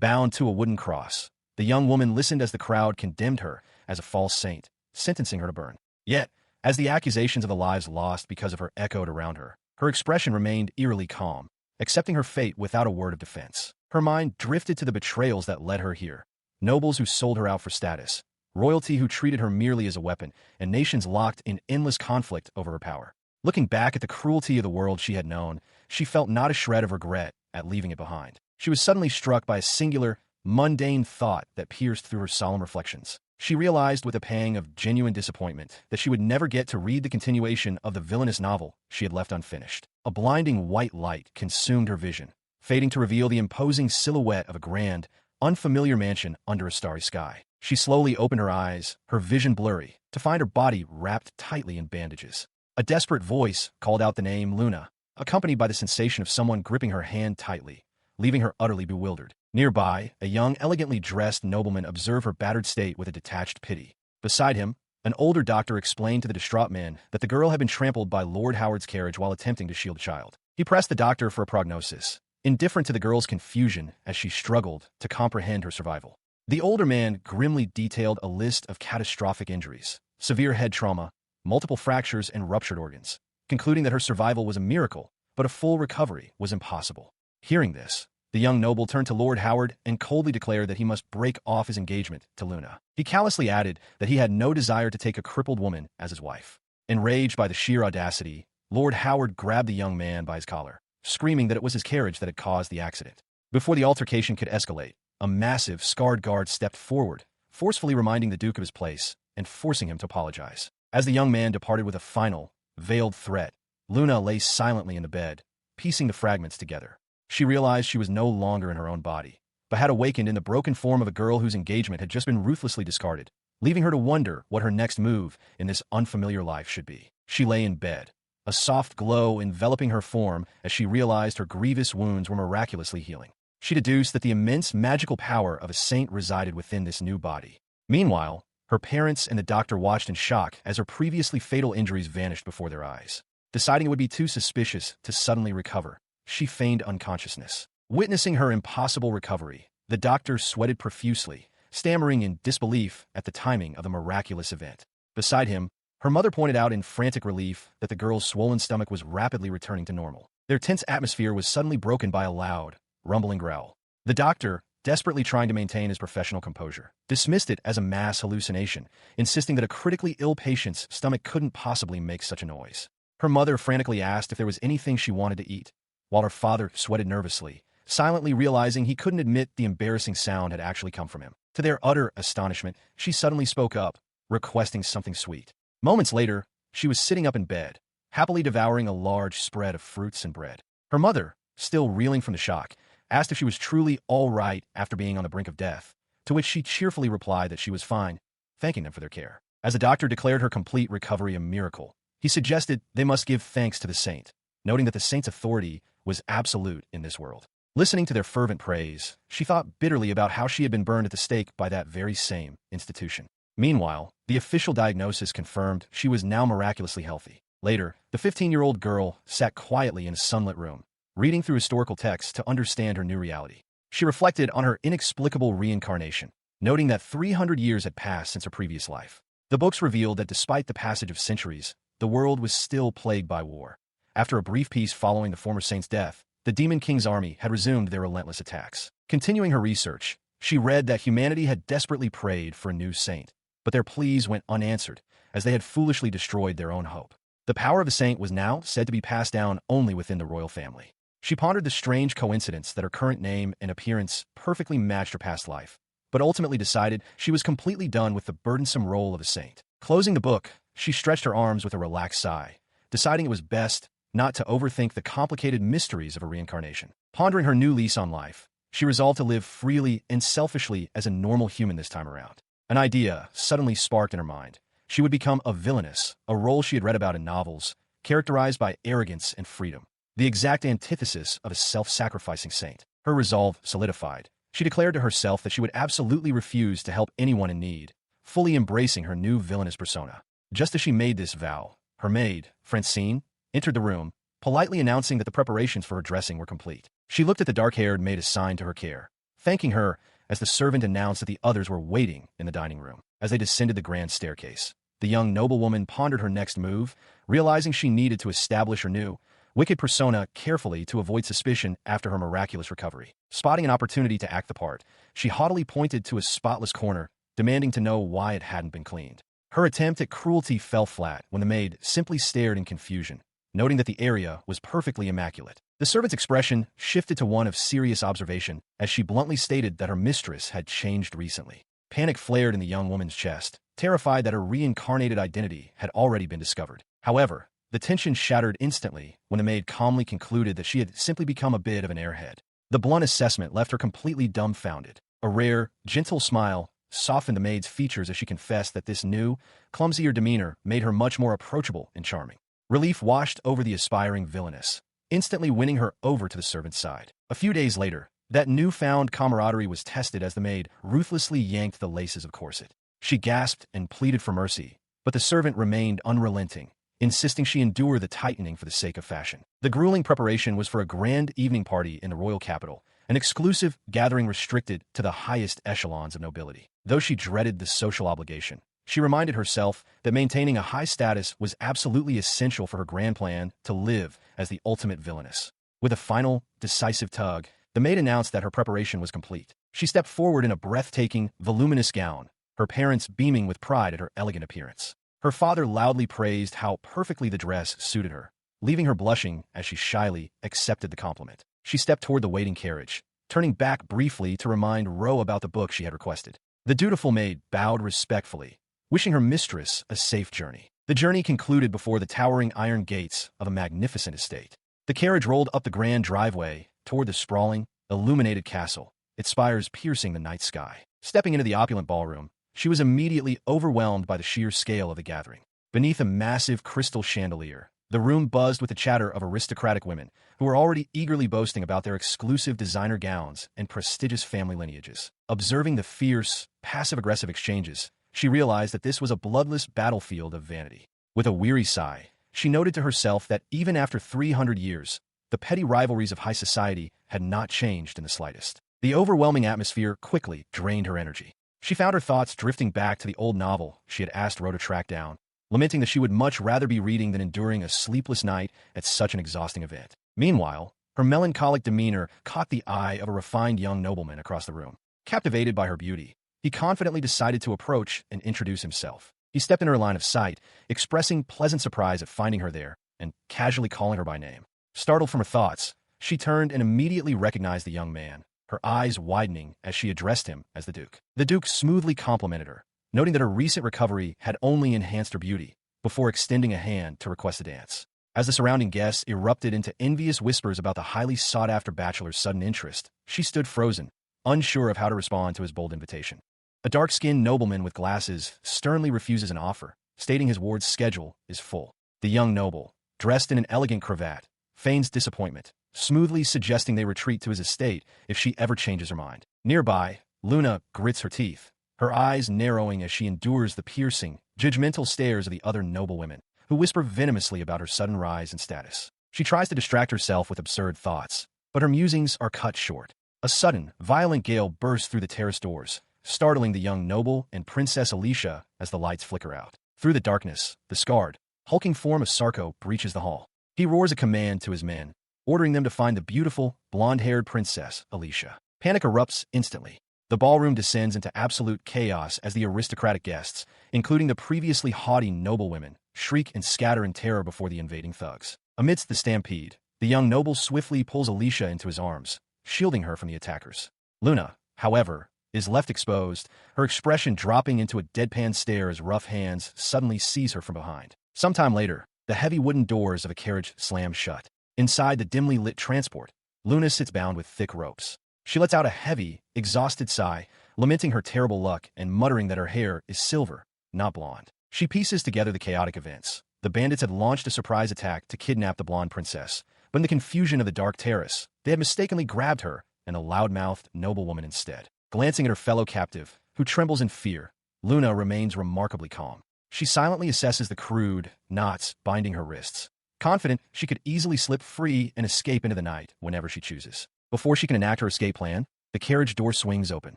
bound to a wooden cross. The young woman listened as the crowd condemned her as a false saint, sentencing her to burn. Yet, as the accusations of the lives lost because of her echoed around her, her expression remained eerily calm, accepting her fate without a word of defense. Her mind drifted to the betrayals that led her here. Nobles who sold her out for status, royalty who treated her merely as a weapon, and nations locked in endless conflict over her power. Looking back at the cruelty of the world she had known, she felt not a shred of regret at leaving it behind. She was suddenly struck by a singular, mundane thought that pierced through her solemn reflections. She realized with a pang of genuine disappointment that she would never get to read the continuation of the villainous novel she had left unfinished. A blinding white light consumed her vision, fading to reveal the imposing silhouette of a grand, unfamiliar mansion under a starry sky. She slowly opened her eyes, her vision blurry, to find her body wrapped tightly in bandages. A desperate voice called out the name Luna, accompanied by the sensation of someone gripping her hand tightly, leaving her utterly bewildered. Nearby, a young, elegantly dressed nobleman observed her battered state with a detached pity. Beside him, an older doctor explained to the distraught man that the girl had been trampled by Lord Howard's carriage while attempting to shield a child. He pressed the doctor for a prognosis, indifferent to the girl's confusion as she struggled to comprehend her survival. The older man grimly detailed a list of catastrophic injuries, severe head trauma, multiple fractures, and ruptured organs, concluding that her survival was a miracle, but a full recovery was impossible. Hearing this, the young noble turned to Lord Howard and coldly declared that he must break off his engagement to Luna. He callously added that he had no desire to take a crippled woman as his wife. Enraged by the sheer audacity, Lord Howard grabbed the young man by his collar, screaming that it was his carriage that had caused the accident. Before the altercation could escalate, a massive, scarred guard stepped forward, forcefully reminding the Duke of his place and forcing him to apologize. As the young man departed with a final, veiled threat, Luna lay silently in the bed, piecing the fragments together. She realized she was no longer in her own body, but had awakened in the broken form of a girl whose engagement had just been ruthlessly discarded, leaving her to wonder what her next move in this unfamiliar life should be. She lay in bed, a soft glow enveloping her form as she realized her grievous wounds were miraculously healing. She deduced that the immense magical power of a saint resided within this new body. Meanwhile, her parents and the doctor watched in shock as her previously fatal injuries vanished before their eyes. Deciding it would be too suspicious to suddenly recover, she feigned unconsciousness. Witnessing her impossible recovery, the doctor sweated profusely, stammering in disbelief at the timing of the miraculous event. Beside him, her mother pointed out in frantic relief that the girl's swollen stomach was rapidly returning to normal. Their tense atmosphere was suddenly broken by a loud, rumbling growl. The doctor, desperately trying to maintain his professional composure, dismissed it as a mass hallucination, insisting that a critically ill patient's stomach couldn't possibly make such a noise. Her mother frantically asked if there was anything she wanted to eat, while her father sweated nervously, silently realizing he couldn't admit the embarrassing sound had actually come from him. To their utter astonishment, she suddenly spoke up, requesting something sweet. Moments later, she was sitting up in bed, happily devouring a large spread of fruits and bread. Her mother, still reeling from the shock, asked if she was truly all right after being on the brink of death, to which she cheerfully replied that she was fine, thanking them for their care. As the doctor declared her complete recovery a miracle, he suggested they must give thanks to the saint, noting that the saint's authority was absolute in this world. Listening to their fervent praise, she thought bitterly about how she had been burned at the stake by that very same institution. Meanwhile, the official diagnosis confirmed she was now miraculously healthy. Later, the 15-year-old girl sat quietly in a sunlit room, reading through historical texts to understand her new reality. She reflected on her inexplicable reincarnation, noting that 300 years had passed since her previous life. The books revealed that despite the passage of centuries, the world was still plagued by war. After a brief peace following the former saint's death, the Demon King's army had resumed their relentless attacks. Continuing her research, she read that humanity had desperately prayed for a new saint, but their pleas went unanswered, as they had foolishly destroyed their own hope. The power of the saint was now said to be passed down only within the royal family. She pondered the strange coincidence that her current name and appearance perfectly matched her past life, but ultimately decided she was completely done with the burdensome role of a saint. Closing the book, she stretched her arms with a relaxed sigh, deciding it was best not to overthink the complicated mysteries of a reincarnation. Pondering her new lease on life, she resolved to live freely and selfishly as a normal human this time around. An idea suddenly sparked in her mind. She would become a villainess, a role she had read about in novels, characterized by arrogance and freedom, the exact antithesis of a self-sacrificing saint. Her resolve solidified. She declared to herself that she would absolutely refuse to help anyone in need, fully embracing her new villainous persona. Just as she made this vow, her maid, Francine, entered the room, politely announcing that the preparations for her dressing were complete. She looked at the dark-haired maid assigned to her care, thanking her as the servant announced that the others were waiting in the dining room. As they descended the grand staircase, the young noblewoman pondered her next move, realizing she needed to establish her new, wicked persona carefully to avoid suspicion after her miraculous recovery. Spotting an opportunity to act the part, she haughtily pointed to a spotless corner, demanding to know why it hadn't been cleaned. Her attempt at cruelty fell flat when the maid simply stared in confusion, noting that the area was perfectly immaculate. The servant's expression shifted to one of serious observation as she bluntly stated that her mistress had changed recently. Panic flared in the young woman's chest, terrified that her reincarnated identity had already been discovered. However, the tension shattered instantly when the maid calmly concluded that she had simply become a bit of an airhead. The blunt assessment left her completely dumbfounded. A rare, gentle smile softened the maid's features as she confessed that this new, clumsier demeanor made her much more approachable and charming. Relief washed over the aspiring villainess, instantly winning her over to the servant's side. A few days later, that newfound camaraderie was tested as the maid ruthlessly yanked the laces of corset. She gasped and pleaded for mercy, but the servant remained unrelenting, insisting she endure the tightening for the sake of fashion. The grueling preparation was for a grand evening party in the royal capital, an exclusive gathering restricted to the highest echelons of nobility. Though she dreaded the social obligation, she reminded herself that maintaining a high status was absolutely essential for her grand plan to live as the ultimate villainess. With a final, decisive tug, the maid announced that her preparation was complete. She stepped forward in a breathtaking, voluminous gown, her parents beaming with pride at her elegant appearance. Her father loudly praised how perfectly the dress suited her, leaving her blushing as she shyly accepted the compliment. She stepped toward the waiting carriage, turning back briefly to remind Ro about the book she had requested. The dutiful maid bowed respectfully, wishing her mistress a safe journey. The journey concluded before the towering iron gates of a magnificent estate. The carriage rolled up the grand driveway toward the sprawling, illuminated castle, its spires piercing the night sky. Stepping into the opulent ballroom, she was immediately overwhelmed by the sheer scale of the gathering. Beneath a massive crystal chandelier, the room buzzed with the chatter of aristocratic women who were already eagerly boasting about their exclusive designer gowns and prestigious family lineages. Observing the fierce, passive-aggressive exchanges, she realized that this was a bloodless battlefield of vanity. With a weary sigh, she noted to herself that even after 300 years, the petty rivalries of high society had not changed in the slightest. The overwhelming atmosphere quickly drained her energy. She found her thoughts drifting back to the old novel she had asked Ro to track down, lamenting that she would much rather be reading than enduring a sleepless night at such an exhausting event. Meanwhile, her melancholic demeanor caught the eye of a refined young nobleman across the room. Captivated by her beauty, he confidently decided to approach and introduce himself. He stepped in her line of sight, expressing pleasant surprise at finding her there and casually calling her by name. Startled from her thoughts, she turned and immediately recognized the young man, her eyes widening as she addressed him as the Duke. The Duke smoothly complimented her, noting that her recent recovery had only enhanced her beauty, before extending a hand to request a dance. As the surrounding guests erupted into envious whispers about the highly sought-after bachelor's sudden interest, she stood frozen, unsure of how to respond to his bold invitation. A dark-skinned nobleman with glasses sternly refuses an offer, stating his ward's schedule is full. The young noble, dressed in an elegant cravat, feigns disappointment, smoothly suggesting they retreat to his estate if she ever changes her mind. Nearby, Luna grits her teeth, her eyes narrowing as she endures the piercing, judgmental stares of the other noblewomen, who whisper venomously about her sudden rise in status. She tries to distract herself with absurd thoughts, but her musings are cut short. A sudden, violent gale bursts through the terrace doors, startling the young noble and Princess Alicia as the lights flicker out. Through the darkness, the scarred, hulking form of Sarko breaches the hall. He roars a command to his men, ordering them to find the beautiful, blonde-haired Princess Alicia. Panic erupts instantly. The ballroom descends into absolute chaos as the aristocratic guests, including the previously haughty noblewomen, shriek and scatter in terror before the invading thugs. Amidst the stampede, the young noble swiftly pulls Alicia into his arms, shielding her from the attackers. Luna, however, is left exposed, her expression dropping into a deadpan stare as rough hands suddenly seize her from behind. Sometime later, the heavy wooden doors of a carriage slam shut. Inside the dimly lit transport, Luna sits bound with thick ropes. She lets out a heavy, exhausted sigh, lamenting her terrible luck and muttering that her hair is silver, not blonde. She pieces together the chaotic events. The bandits had launched a surprise attack to kidnap the blonde princess, but in the confusion of the dark terrace, they had mistakenly grabbed her and a loud-mouthed noblewoman instead. Glancing at her fellow captive, who trembles in fear, Luna remains remarkably calm. She silently assesses the crude knots binding her wrists, confident she could easily slip free and escape into the night whenever she chooses. Before she can enact her escape plan, The carriage door swings open.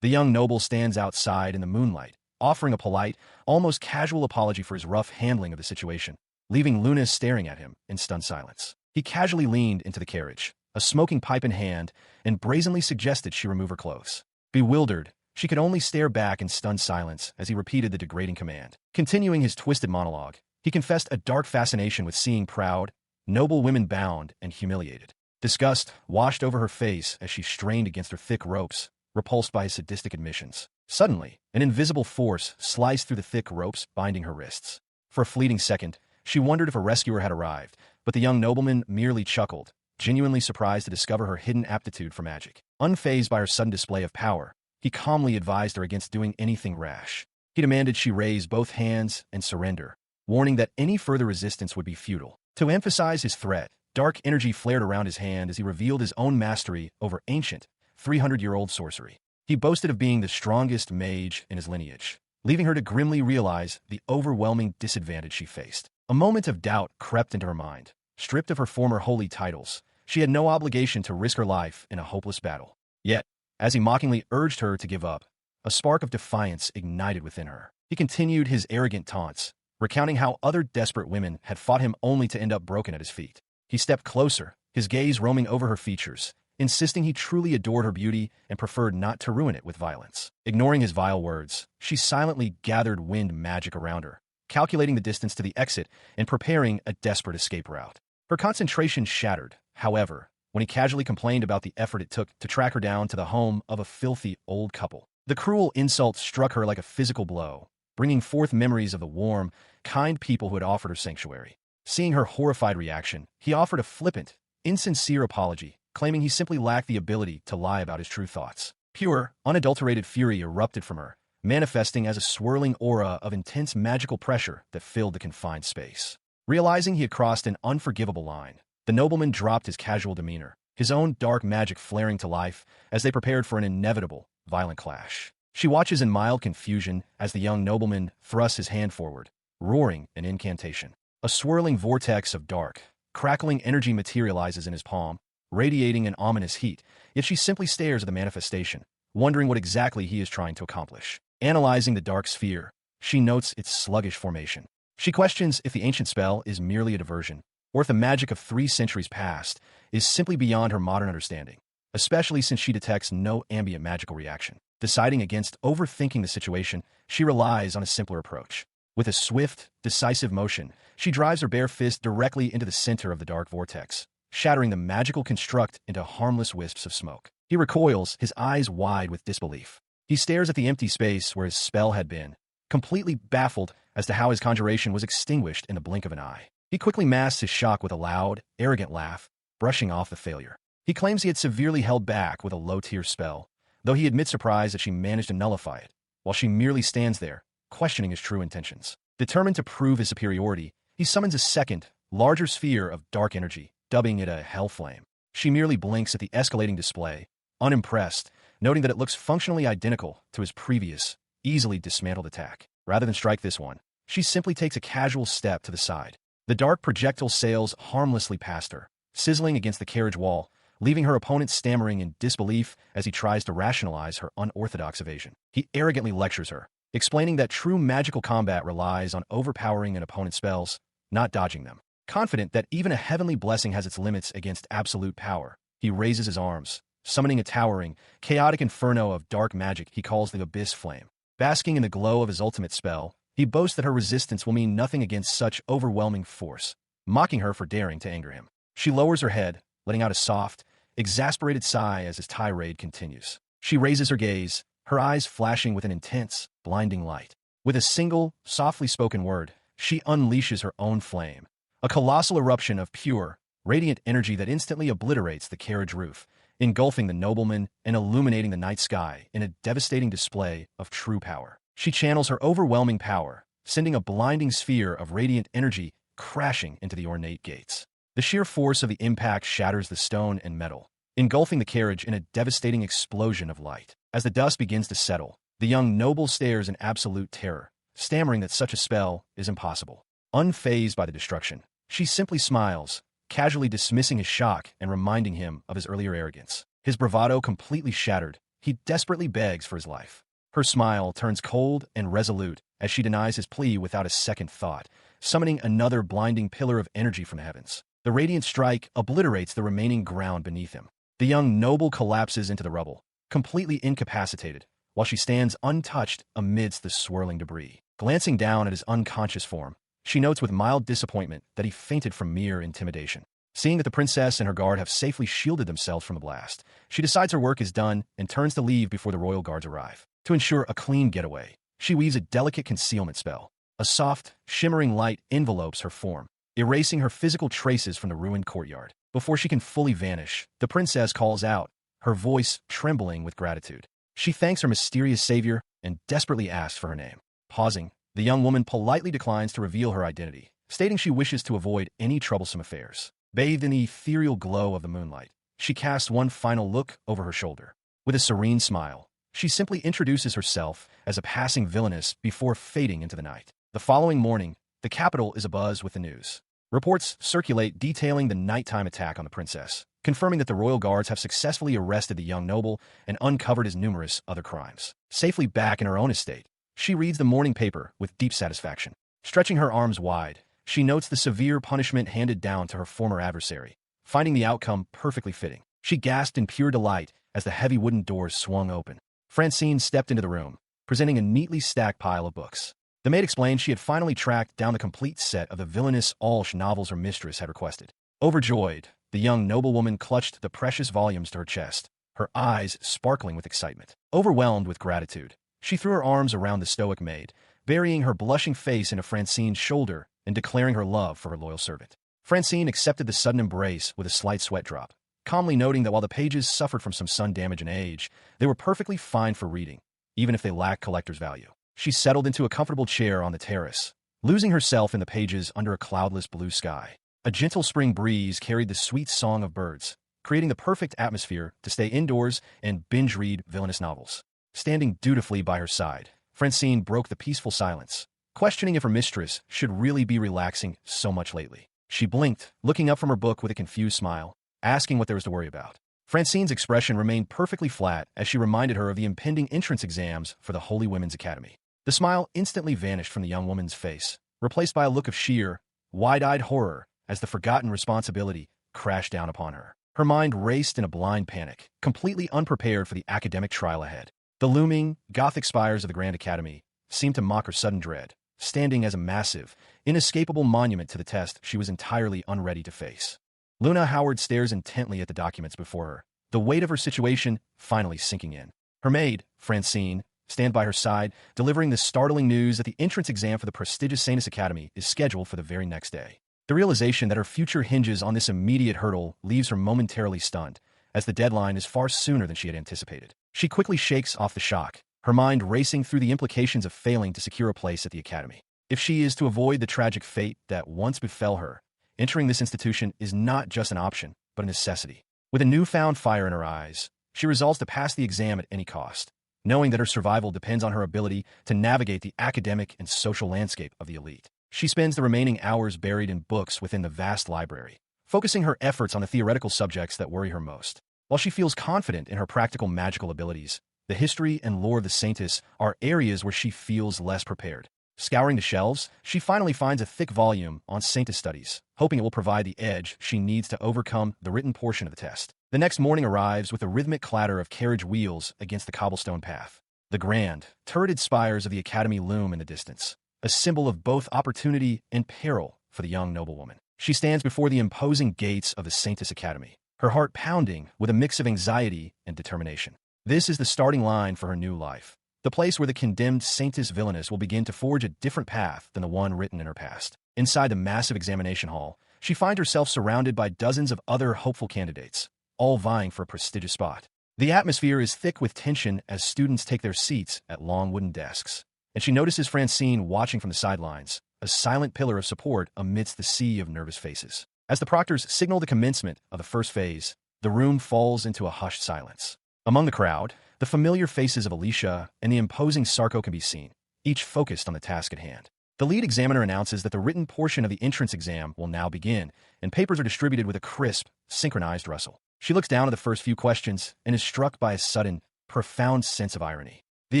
The young noble stands outside in the moonlight, offering a polite, almost casual apology for his rough handling of the situation, leaving Luna staring at him in stunned silence. He casually leaned into the carriage, a smoking pipe in hand, and brazenly suggested she remove her clothes. Bewildered, she could only stare back in stunned silence as he repeated the degrading command. Continuing his twisted monologue, he confessed a dark fascination with seeing proud, noble women bound and humiliated. Disgust washed over her face as she strained against her thick ropes, repulsed by his sadistic admissions. Suddenly, an invisible force sliced through the thick ropes binding her wrists. For a fleeting second, she wondered if a rescuer had arrived, but the young nobleman merely chuckled, genuinely surprised to discover her hidden aptitude for magic. Unfazed by her sudden display of power, he calmly advised her against doing anything rash. He demanded she raise both hands and surrender, warning that any further resistance would be futile. To emphasize his threat, dark energy flared around his hand as he revealed his own mastery over ancient, 300-year-old sorcery. He boasted of being the strongest mage in his lineage, leaving her to grimly realize the overwhelming disadvantage she faced. A moment of doubt crept into her mind. Stripped of her former holy titles, she had no obligation to risk her life in a hopeless battle. Yet, as he mockingly urged her to give up, a spark of defiance ignited within her. He continued his arrogant taunts, recounting how other desperate women had fought him only to end up broken at his feet. He stepped closer, his gaze roaming over her features, insisting he truly adored her beauty and preferred not to ruin it with violence. Ignoring his vile words, she silently gathered wind magic around her, calculating the distance to the exit and preparing a desperate escape route. Her concentration shattered, however, when he casually complained about the effort it took to track her down to the home of a filthy old couple. The cruel insult struck her like a physical blow, bringing forth memories of the warm, kind people who had offered her sanctuary. Seeing her horrified reaction, he offered a flippant, insincere apology, claiming he simply lacked the ability to lie about his true thoughts. Pure, unadulterated fury erupted from her, manifesting as a swirling aura of intense magical pressure that filled the confined space. Realizing he had crossed an unforgivable line, the nobleman dropped his casual demeanor, his own dark magic flaring to life as they prepared for an inevitable, violent clash. She watches in mild confusion as the young nobleman thrusts his hand forward, roaring an incantation. A swirling vortex of dark, crackling energy materializes in his palm, radiating an ominous heat, yet she simply stares at the manifestation, wondering what exactly he is trying to accomplish. Analyzing the dark sphere, she notes its sluggish formation. She questions if the ancient spell is merely a diversion, or if the magic of 3 centuries past is simply beyond her modern understanding, especially since she detects no ambient magical reaction. Deciding against overthinking the situation, she relies on a simpler approach. With a swift, decisive motion, she drives her bare fist directly into the center of the dark vortex, shattering the magical construct into harmless wisps of smoke. He recoils, his eyes wide with disbelief. He stares at the empty space where his spell had been, completely baffled as to how his conjuration was extinguished in the blink of an eye. He quickly masks his shock with a loud, arrogant laugh, brushing off the failure. He claims he had severely held back with a low-tier spell, though he admits surprise that she managed to nullify it, while she merely stands there, questioning his true intentions. Determined to prove his superiority, he summons a second, larger sphere of dark energy, dubbing it a hell flame. She merely blinks at the escalating display, unimpressed, noting that it looks functionally identical to his previous, easily dismantled attack. Rather than strike this one, she simply takes a casual step to the side. The dark projectile sails harmlessly past her, sizzling against the carriage wall, leaving her opponent stammering in disbelief as he tries to rationalize her unorthodox evasion. He arrogantly lectures her, explaining that true magical combat relies on overpowering an opponent's spells, not dodging them. Confident that even a heavenly blessing has its limits against absolute power, he raises his arms, summoning a towering, chaotic inferno of dark magic he calls the Abyss Flame. Basking in the glow of his ultimate spell, he boasts that her resistance will mean nothing against such overwhelming force, mocking her for daring to anger him. She lowers her head, letting out a soft, exasperated sigh as his tirade continues. She raises her gaze, her eyes flashing with an intense, blinding light. With a single, softly spoken word, she unleashes her own flame, a colossal eruption of pure, radiant energy that instantly obliterates the carriage roof, engulfing the nobleman and illuminating the night sky in a devastating display of true power. She channels her overwhelming power, sending a blinding sphere of radiant energy crashing into the ornate gates. The sheer force of the impact shatters the stone and metal, engulfing the carriage in a devastating explosion of light. As the dust begins to settle, the young noble stares in absolute terror, stammering that such a spell is impossible. Unfazed by the destruction, she simply smiles, casually dismissing his shock and reminding him of his earlier arrogance. His bravado completely shattered, he desperately begs for his life. Her smile turns cold and resolute as she denies his plea without a second thought, summoning another blinding pillar of energy from the heavens. The radiant strike obliterates the remaining ground beneath him. The young noble collapses into the rubble, completely incapacitated, while she stands untouched amidst the swirling debris. Glancing down at his unconscious form, she notes with mild disappointment that he fainted from mere intimidation. Seeing that the princess and her guard have safely shielded themselves from the blast, she decides her work is done and turns to leave before the royal guards arrive. To ensure a clean getaway, she weaves a delicate concealment spell. A soft, shimmering light envelopes her form, erasing her physical traces from the ruined courtyard. Before she can fully vanish, the princess calls out, her voice trembling with gratitude. She thanks her mysterious savior and desperately asks for her name. Pausing, the young woman politely declines to reveal her identity, stating she wishes to avoid any troublesome affairs. Bathed in the ethereal glow of the moonlight, she casts one final look over her shoulder. With a serene smile, she simply introduces herself as a passing villainess before fading into the night. The following morning, the capital is abuzz with the news. Reports circulate detailing the nighttime attack on the princess, confirming that the royal guards have successfully arrested the young noble and uncovered his numerous other crimes. Safely back in her own estate, she reads the morning paper with deep satisfaction. Stretching her arms wide, she notes the severe punishment handed down to her former adversary, finding the outcome perfectly fitting. She gasped in pure delight as the heavy wooden doors swung open. Francine stepped into the room, presenting a neatly stacked pile of books. The maid explained she had finally tracked down the complete set of the villainous Alsh novels her mistress had requested. Overjoyed, the young noblewoman clutched the precious volumes to her chest, her eyes sparkling with excitement. Overwhelmed with gratitude, she threw her arms around the stoic maid, burying her blushing face into Francine's shoulder and declaring her love for her loyal servant. Francine accepted the sudden embrace with a slight sweat drop, calmly noting that while the pages suffered from some sun damage and age, they were perfectly fine for reading, even if they lacked collector's value. She settled into a comfortable chair on the terrace, losing herself in the pages under a cloudless blue sky. A gentle spring breeze carried the sweet song of birds, creating the perfect atmosphere to stay indoors and binge-read villainous novels. Standing dutifully by her side, Francine broke the peaceful silence, questioning if her mistress should really be relaxing so much lately. She blinked, looking up from her book with a confused smile, asking what there was to worry about. Francine's expression remained perfectly flat as she reminded her of the impending entrance exams for the Holy Women's Academy. The smile instantly vanished from the young woman's face, replaced by a look of sheer, wide-eyed horror as the forgotten responsibility crashed down upon her. Her mind raced in a blind panic, completely unprepared for the academic trial ahead. The looming, Gothic spires of the Grand Academy seemed to mock her sudden dread, standing as a massive, inescapable monument to the test she was entirely unready to face. Luna Howard stares intently at the documents before her, the weight of her situation finally sinking in. Her maid, Francine, stands by her side, delivering the startling news that the entrance exam for the prestigious Saintis Academy is scheduled for the very next day. The realization that her future hinges on this immediate hurdle leaves her momentarily stunned, as the deadline is far sooner than she had anticipated. She quickly shakes off the shock, her mind racing through the implications of failing to secure a place at the academy. If she is to avoid the tragic fate that once befell her, entering this institution is not just an option, but a necessity. With a newfound fire in her eyes, she resolves to pass the exam at any cost, knowing that her survival depends on her ability to navigate the academic and social landscape of the elite. She spends the remaining hours buried in books within the vast library, focusing her efforts on the theoretical subjects that worry her most. While she feels confident in her practical magical abilities, the history and lore of the Saintis are areas where she feels less prepared. Scouring the shelves, she finally finds a thick volume on Saintis studies, hoping it will provide the edge she needs to overcome the written portion of the test. The next morning arrives with a rhythmic clatter of carriage wheels against the cobblestone path. The grand, turreted spires of the academy loom in the distance, a symbol of both opportunity and peril for the young noblewoman. She stands before the imposing gates of the Saintis Academy, her heart pounding with a mix of anxiety and determination. This is the starting line for her new life, the place where the condemned Saintis villainess will begin to forge a different path than the one written in her past. Inside the massive examination hall, she finds herself surrounded by dozens of other hopeful candidates, all vying for a prestigious spot. The atmosphere is thick with tension as students take their seats at long wooden desks, and she notices Francine watching from the sidelines, a silent pillar of support amidst the sea of nervous faces. As the proctors signal the commencement of the first phase, the room falls into a hushed silence. Among the crowd, the familiar faces of Alicia and the imposing Sarko can be seen, each focused on the task at hand. The lead examiner announces that the written portion of the entrance exam will now begin, and papers are distributed with a crisp, synchronized rustle. She looks down at the first few questions and is struck by a sudden, profound sense of irony. The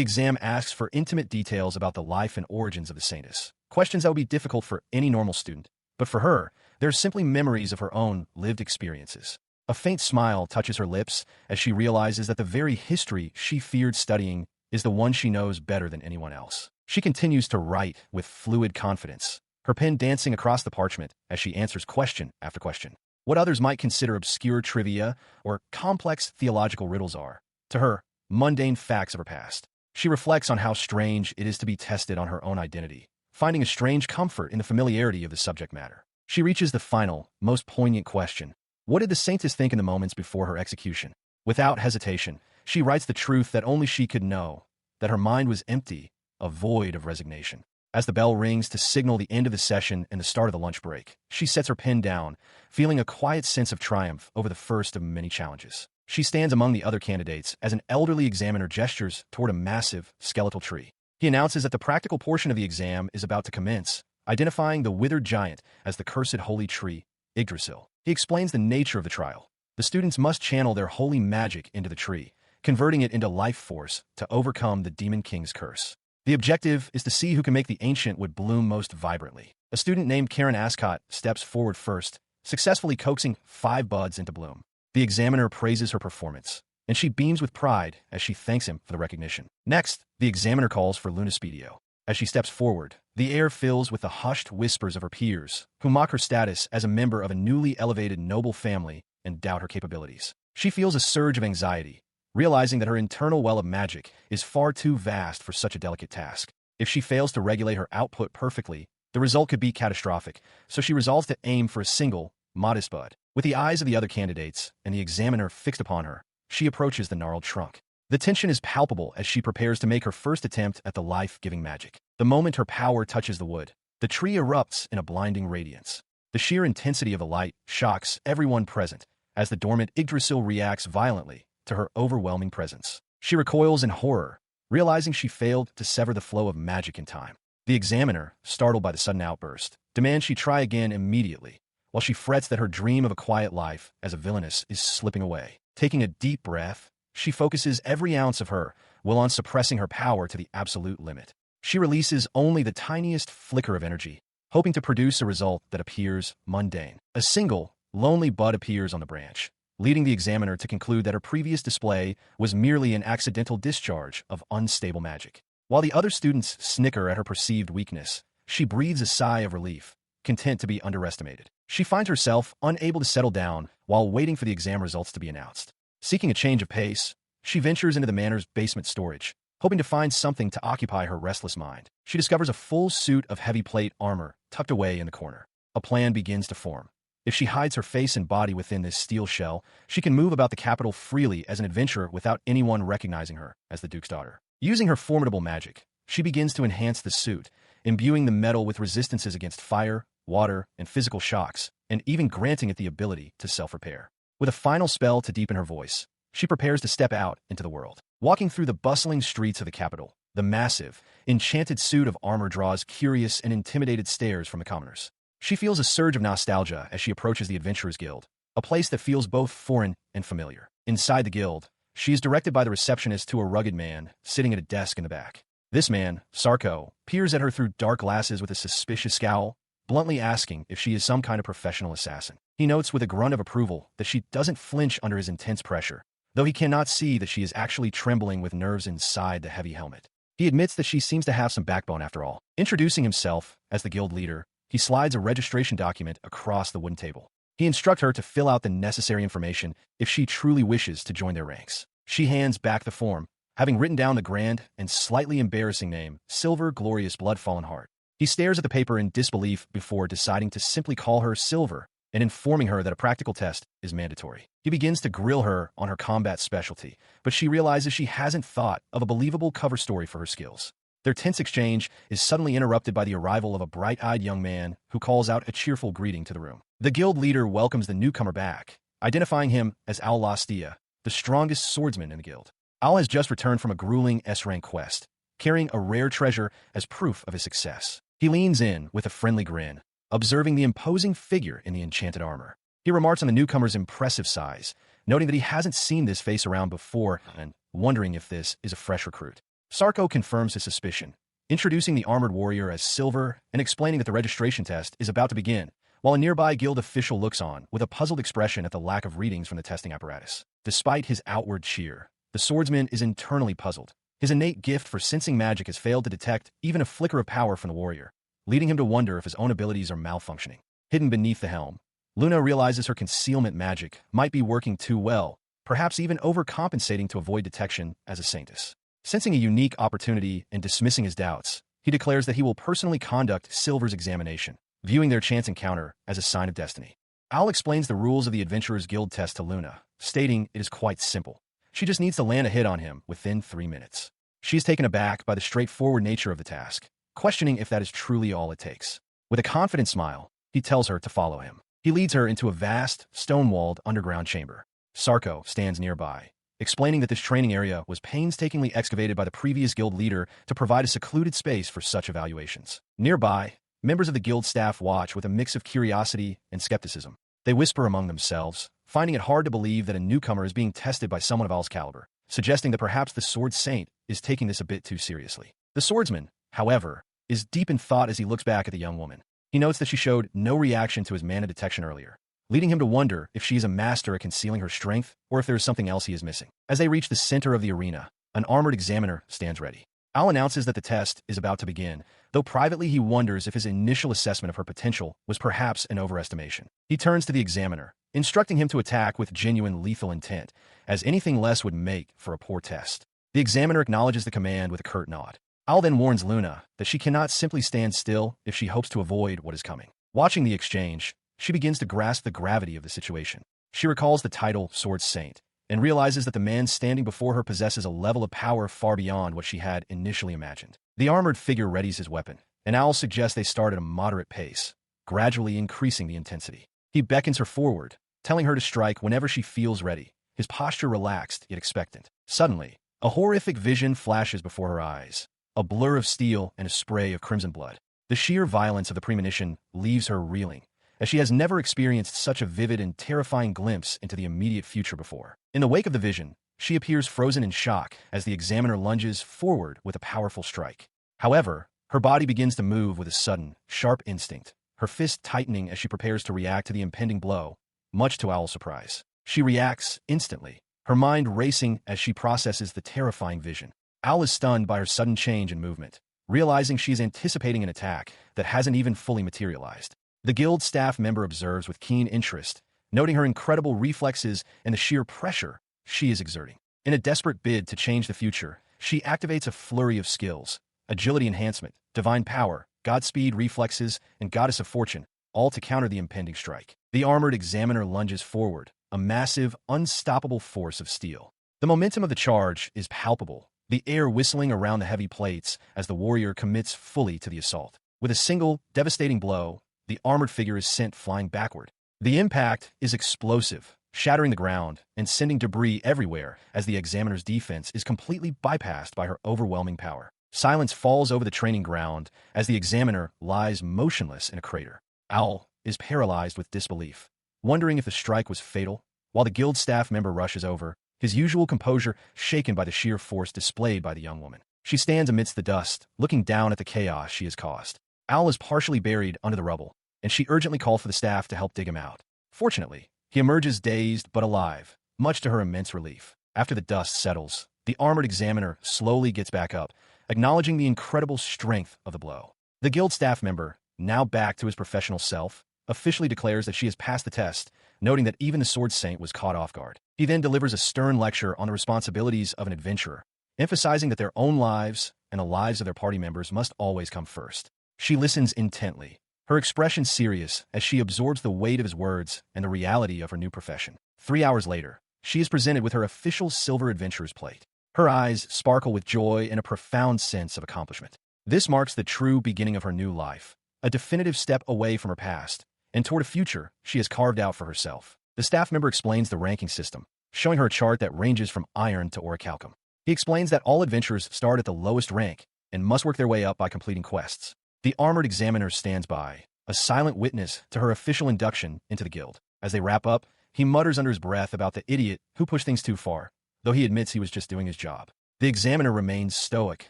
exam asks for intimate details about the life and origins of the saintess, questions that would be difficult for any normal student, but for her, they're simply memories of her own lived experiences. A faint smile touches her lips as she realizes that the very history she feared studying is the one she knows better than anyone else. She continues to write with fluid confidence, her pen dancing across the parchment as she answers question after question. What others might consider obscure trivia or complex theological riddles are, to her, mundane facts of her past. She reflects on how strange it is to be tested on her own identity, finding a strange comfort in the familiarity of the subject matter. She reaches the final, most poignant question. What did the saintess think in the moments before her execution? Without hesitation, she writes the truth that only she could know, that her mind was empty, a void of resignation. As the bell rings to signal the end of the session and the start of the lunch break, she sets her pen down, feeling a quiet sense of triumph over the first of many challenges. She stands among the other candidates as an elderly examiner gestures toward a massive, skeletal tree. He announces that the practical portion of the exam is about to commence, identifying the withered giant as the cursed holy tree, Yggdrasil. He explains the nature of the trial. The students must channel their holy magic into the tree, converting it into life force to overcome the Demon King's curse. The objective is to see who can make the ancient wood bloom most vibrantly. A student named Karen Ascot steps forward first, successfully coaxing 5 buds into bloom. The examiner praises her performance, and she beams with pride as she thanks him for the recognition. Next, the examiner calls for Luna Speedio. As she steps forward, the air fills with the hushed whispers of her peers, who mock her status as a member of a newly elevated noble family and doubt her capabilities. She feels a surge of anxiety, realizing that her internal well of magic is far too vast for such a delicate task. If she fails to regulate her output perfectly, the result could be catastrophic, so she resolves to aim for a single, modest bud. With the eyes of the other candidates and the examiner fixed upon her, she approaches the gnarled trunk. The tension is palpable as she prepares to make her first attempt at the life-giving magic. The moment her power touches the wood, the tree erupts in a blinding radiance. The sheer intensity of the light shocks everyone present as the dormant Yggdrasil reacts violently to her overwhelming presence. She recoils in horror, realizing she failed to sever the flow of magic in time. The examiner, startled by the sudden outburst, demands she try again immediately, while she frets that her dream of a quiet life as a villainess is slipping away. Taking a deep breath, she focuses every ounce of her will on suppressing her power to the absolute limit. She releases only the tiniest flicker of energy, hoping to produce a result that appears mundane. A single, lonely bud appears on the branch, leading the examiner to conclude that her previous display was merely an accidental discharge of unstable magic. While the other students snicker at her perceived weakness, she breathes a sigh of relief, content to be underestimated. She finds herself unable to settle down while waiting for the exam results to be announced. Seeking a change of pace, she ventures into the manor's basement storage, hoping to find something to occupy her restless mind. She discovers a full suit of heavy plate armor tucked away in the corner. A plan begins to form. If she hides her face and body within this steel shell, she can move about the capital freely as an adventurer without anyone recognizing her as the Duke's daughter. Using her formidable magic, she begins to enhance the suit, imbuing the metal with resistances against fire, water, and physical shocks, and even granting it the ability to self-repair. With a final spell to deepen her voice, she prepares to step out into the world. Walking through the bustling streets of the capital, the massive, enchanted suit of armor draws curious and intimidated stares from the commoners. She feels a surge of nostalgia as she approaches the Adventurers Guild, a place that feels both foreign and familiar. Inside the guild, she is directed by the receptionist to a rugged man sitting at a desk in the back. This man, Sarko, peers at her through dark glasses with a suspicious scowl, bluntly asking if she is some kind of professional assassin. He notes with a grunt of approval that she doesn't flinch under his intense pressure, though he cannot see that she is actually trembling with nerves inside the heavy helmet. He admits that she seems to have some backbone after all. Introducing himself as the guild leader, he slides a registration document across the wooden table. He instructs her to fill out the necessary information if she truly wishes to join their ranks. She hands back the form, having written down the grand and slightly embarrassing name, Silver Glorious Bloodfallen Heart. He stares at the paper in disbelief before deciding to simply call her Silver and informing her that a practical test is mandatory. He begins to grill her on her combat specialty, but she realizes she hasn't thought of a believable cover story for her skills. Their tense exchange is suddenly interrupted by the arrival of a bright-eyed young man who calls out a cheerful greeting to the room. The guild leader welcomes the newcomer back, identifying him as Al Lastia, the strongest swordsman in the guild. Al has just returned from a grueling S-rank quest, carrying a rare treasure as proof of his success. He leans in with a friendly grin, observing the imposing figure in the enchanted armor. He remarks on the newcomer's impressive size, noting that he hasn't seen this face around before and wondering if this is a fresh recruit. Sarko confirms his suspicion, introducing the armored warrior as Silver and explaining that the registration test is about to begin, while a nearby guild official looks on with a puzzled expression at the lack of readings from the testing apparatus. Despite his outward cheer, the swordsman is internally puzzled. His innate gift for sensing magic has failed to detect even a flicker of power from the warrior, leading him to wonder if his own abilities are malfunctioning. Hidden beneath the helm, Luna realizes her concealment magic might be working too well, perhaps even overcompensating to avoid detection as a saintess. Sensing a unique opportunity and dismissing his doubts, he declares that he will personally conduct Silver's examination, viewing their chance encounter as a sign of destiny. Al explains the rules of the Adventurers Guild test to Luna, stating it is quite simple. She just needs to land a hit on him within 3 minutes. She is taken aback by the straightforward nature of the task, questioning if that is truly all it takes. With a confident smile, he tells her to follow him. He leads her into a vast, stone-walled underground chamber. Sarko stands nearby, explaining that this training area was painstakingly excavated by the previous guild leader to provide a secluded space for such evaluations. Nearby, members of the guild staff watch with a mix of curiosity and skepticism. They whisper among themselves, finding it hard to believe that a newcomer is being tested by someone of Al's caliber, suggesting that perhaps the Sword Saint is taking this a bit too seriously. The swordsman, however, is deep in thought as he looks back at the young woman. He notes that she showed no reaction to his mana detection earlier, leading him to wonder if she is a master at concealing her strength or if there is something else he is missing. As they reach the center of the arena, an armored examiner stands ready. Al announces that the test is about to begin, though privately he wonders if his initial assessment of her potential was perhaps an overestimation. He turns to the examiner, instructing him to attack with genuine lethal intent, as anything less would make for a poor test. The examiner acknowledges the command with a curt nod. Al then warns Luna that she cannot simply stand still if she hopes to avoid what is coming. Watching the exchange, she begins to grasp the gravity of the situation. She recalls the title Sword Saint, and realizes that the man standing before her possesses a level of power far beyond what she had initially imagined. The armored figure readies his weapon, and Al suggests they start at a moderate pace, gradually increasing the intensity. He beckons her forward, telling her to strike whenever she feels ready, his posture relaxed yet expectant. Suddenly, a horrific vision flashes before her eyes, a blur of steel and a spray of crimson blood. The sheer violence of the premonition leaves her reeling, as she has never experienced such a vivid and terrifying glimpse into the immediate future before. In the wake of the vision, she appears frozen in shock as the examiner lunges forward with a powerful strike. However, her body begins to move with a sudden, sharp instinct, her fist tightening as she prepares to react to the impending blow, much to Owl's surprise. She reacts instantly, her mind racing as she processes the terrifying vision. Owl is stunned by her sudden change in movement, realizing she is anticipating an attack that hasn't even fully materialized. The guild staff member observes with keen interest, noting her incredible reflexes and the sheer pressure she is exerting. In a desperate bid to change the future, she activates a flurry of skills: agility enhancement, divine power, godspeed reflexes, and goddess of fortune, all to counter the impending strike. The armored examiner lunges forward, a massive, unstoppable force of steel. The momentum of the charge is palpable, the air whistling around the heavy plates as the warrior commits fully to the assault. With a single, devastating blow, the armored figure is sent flying backward. The impact is explosive, shattering the ground and sending debris everywhere as the examiner's defense is completely bypassed by her overwhelming power. Silence falls over the training ground as the examiner lies motionless in a crater. Owl is paralyzed with disbelief, wondering if the strike was fatal, while the guild staff member rushes over, his usual composure shaken by the sheer force displayed by the young woman. She stands amidst the dust, looking down at the chaos she has caused. Owl is partially buried under the rubble, and she urgently calls for the staff to help dig him out. Fortunately, he emerges dazed but alive, much to her immense relief. After the dust settles, the armored examiner slowly gets back up, acknowledging the incredible strength of the blow. The guild staff member, now back to his professional self, officially declares that she has passed the test, noting that even the Sword Saint was caught off guard. He then delivers a stern lecture on the responsibilities of an adventurer, emphasizing that their own lives and the lives of their party members must always come first. She listens intently, her expression serious as she absorbs the weight of his words and the reality of her new profession. 3 hours later, she is presented with her official silver adventurer's plate. Her eyes sparkle with joy and a profound sense of accomplishment. This marks the true beginning of her new life, a definitive step away from her past, and toward a future she has carved out for herself. The staff member explains the ranking system, showing her a chart that ranges from iron to orichalcum. He explains that all adventurers start at the lowest rank and must work their way up by completing quests. The armored examiner stands by, a silent witness to her official induction into the guild. As they wrap up, he mutters under his breath about the idiot who pushed things too far, though he admits he was just doing his job. The examiner remains stoic,